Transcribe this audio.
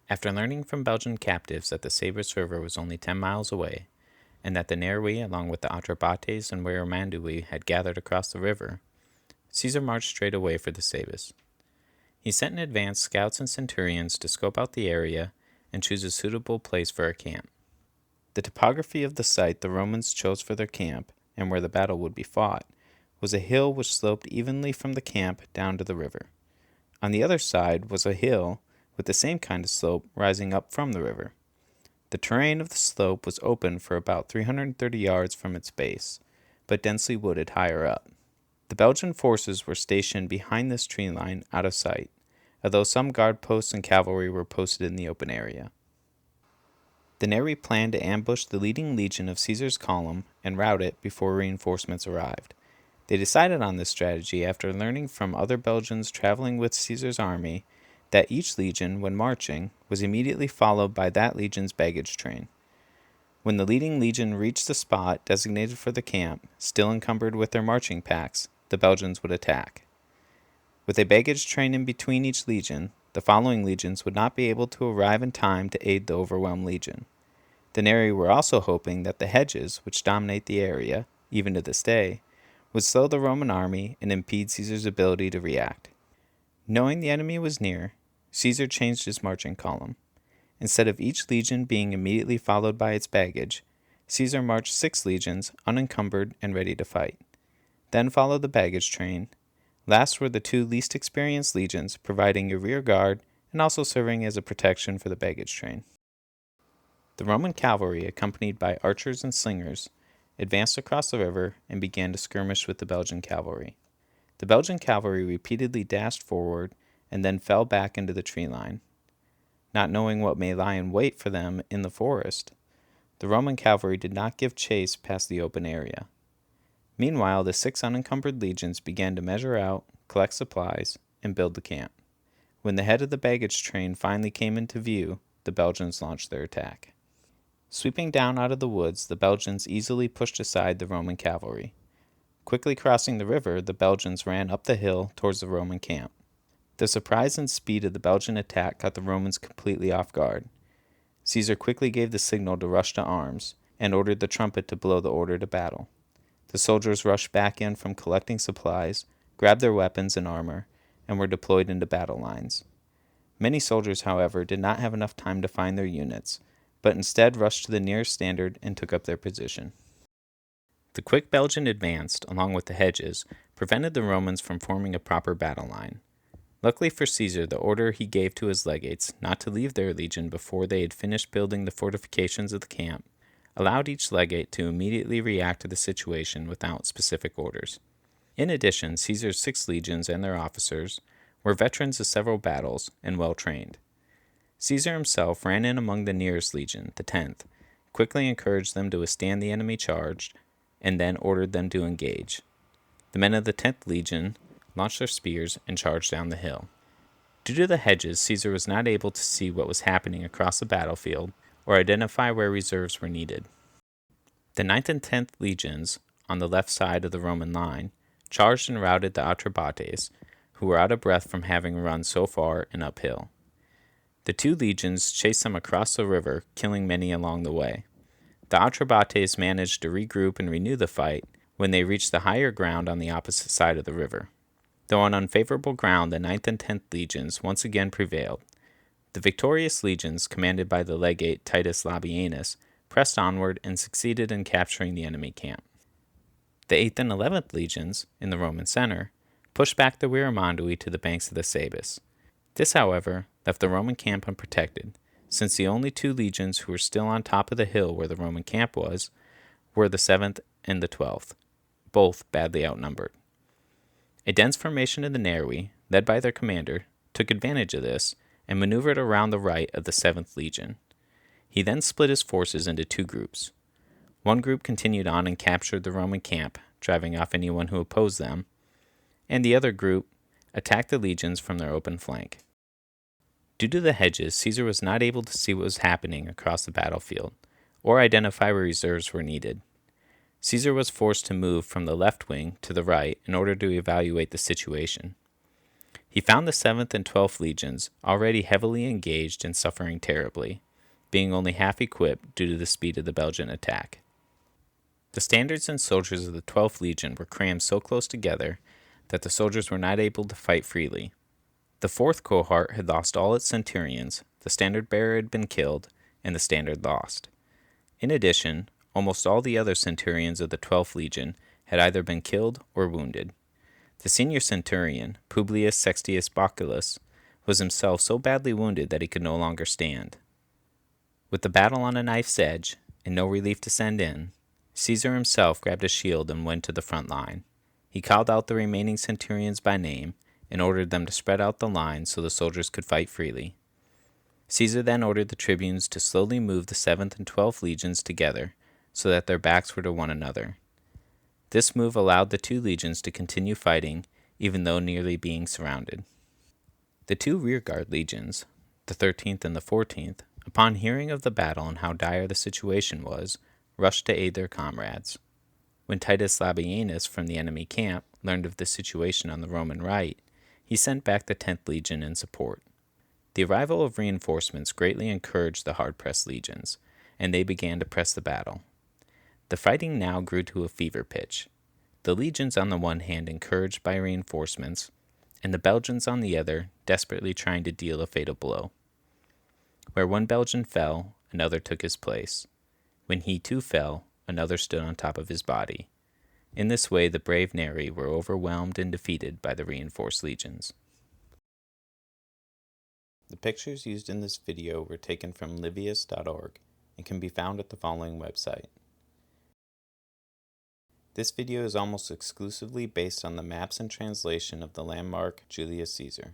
After learning from Belgian captives that the Sabis River was only 10 miles away, and that the Nervi, along with the Atrebates and Weramandui, had gathered across the river, Caesar marched straight away for the Sabis. He sent in advance scouts and centurions to scope out the area and choose a suitable place for a camp. The topography of the site the Romans chose for their camp, and where the battle would be fought, was a hill which sloped evenly from the camp down to the river. On the other side was a hill with the same kind of slope rising up from the river. The terrain of the slope was open for about 330 yards from its base, but densely wooded higher up. The Belgian forces were stationed behind this tree line out of sight, although some guard posts and cavalry were posted in the open area. The Neri planned to ambush the leading legion of Caesar's column and rout it before reinforcements arrived. They decided on this strategy after learning from other Belgians traveling with Caesar's army that each legion, when marching, was immediately followed by that legion's baggage train. When the leading legion reached the spot designated for the camp, still encumbered with their marching packs, the Belgians would attack. With a baggage train in between each legion, the following legions would not be able to arrive in time to aid the overwhelmed legion. The Neri were also hoping that the hedges, which dominate the area, even to this day, would slow the Roman army and impede Caesar's ability to react. Knowing the enemy was near, Caesar changed his marching column. Instead of each legion being immediately followed by its baggage, Caesar marched 6 legions, unencumbered and ready to fight. Then followed the baggage train. Last were the 2 least experienced legions, providing a rear guard and also serving as a protection for the baggage train. The Roman cavalry, accompanied by archers and slingers, advanced across the river and began to skirmish with the Belgian cavalry. The Belgian cavalry repeatedly dashed forward and then fell back into the tree line. Not knowing what may lie in wait for them in the forest, the Roman cavalry did not give chase past the open area. Meanwhile, the 6 unencumbered legions began to measure out, collect supplies, and build the camp. When the head of the baggage train finally came into view, the Belgians launched their attack. Sweeping down out of the woods, the Belgians easily pushed aside the Roman cavalry. Quickly crossing the river, the Belgians ran up the hill towards the Roman camp. The surprise and speed of the Belgian attack caught the Romans completely off guard. Caesar quickly gave the signal to rush to arms, and ordered the trumpet to blow the order to battle. The soldiers rushed back in from collecting supplies, grabbed their weapons and armor, and were deployed into battle lines. Many soldiers, however, did not have enough time to find their units, but instead rushed to the nearest standard and took up their position. The quick Belgian advance, along with the hedges, prevented the Romans from forming a proper battle line. Luckily for Caesar, the order he gave to his legates not to leave their legion before they had finished building the fortifications of the camp allowed each legate to immediately react to the situation without specific orders. In addition, Caesar's 6 legions and their officers were veterans of several battles and well trained. Caesar himself ran in among the nearest legion, the 10th, quickly encouraged them to withstand the enemy charge, and then ordered them to engage. The men of the 10th legion launched their spears and charged down the hill. Due to the hedges, Caesar was not able to see what was happening across the battlefield or identify where reserves were needed. The 9th and 10th legions, on the left side of the Roman line, charged and routed the Atrebates, who were out of breath from having run so far and uphill. The 2 legions chased them across the river, killing many along the way. The Atrebates managed to regroup and renew the fight when they reached the higher ground on the opposite side of the river. Though on unfavorable ground, the 9th and 10th legions once again prevailed. The victorious legions, commanded by the legate Titus Labienus, pressed onward and succeeded in capturing the enemy camp. The 8th and 11th legions, in the Roman center, pushed back the Weramandui to the banks of the Sabis. This, however, left the Roman camp unprotected, since the only 2 legions who were still on top of the hill where the Roman camp was were the 7th and the 12th, both badly outnumbered. A dense formation of the Nervi, led by their commander, took advantage of this and maneuvered around the right of the 7th Legion. He then split his forces into 2 groups. One group continued on and captured the Roman camp, driving off anyone who opposed them, and the other group attacked the legions from their open flank. Due to the hedges, Caesar was not able to see what was happening across the battlefield, or identify where reserves were needed. Caesar was forced to move from the left wing to the right in order to evaluate the situation. He found the 7th and 12th legions already heavily engaged and suffering terribly, being only half equipped due to the speed of the Belgian attack. The standards and soldiers of the 12th Legion were crammed so close together that the soldiers were not able to fight freely. The 4th cohort had lost all its centurions, the standard bearer had been killed, and the standard lost. In addition, almost all the other centurions of the 12th Legion had either been killed or wounded. The senior centurion, Publius Sextius Baculus, was himself so badly wounded that he could no longer stand. With the battle on a knife's edge, and no relief to send in, Caesar himself grabbed a shield and went to the front line. He called out the remaining centurions by name and ordered them to spread out the line so the soldiers could fight freely. Caesar then ordered the tribunes to slowly move the 7th and 12th legions together so that their backs were to one another. This move allowed the two legions to continue fighting, even though nearly being surrounded. The two rearguard legions, the 13th and the 14th, upon hearing of the battle and how dire the situation was, rushed to aid their comrades. When Titus Labienus from the enemy camp learned of the situation on the Roman right, he sent back the 10th Legion in support. The arrival of reinforcements greatly encouraged the hard-pressed legions, and they began to press the battle. The fighting now grew to a fever pitch. The legions on the one hand encouraged by reinforcements, and the Belgians on the other desperately trying to deal a fatal blow. Where one Belgian fell, another took his place. When he too fell, another stood on top of his body. In this way, the brave Neri were overwhelmed and defeated by the reinforced legions. The pictures used in this video were taken from livius.org and can be found at the following website. This video is almost exclusively based on the maps and translation of the landmark Julius Caesar.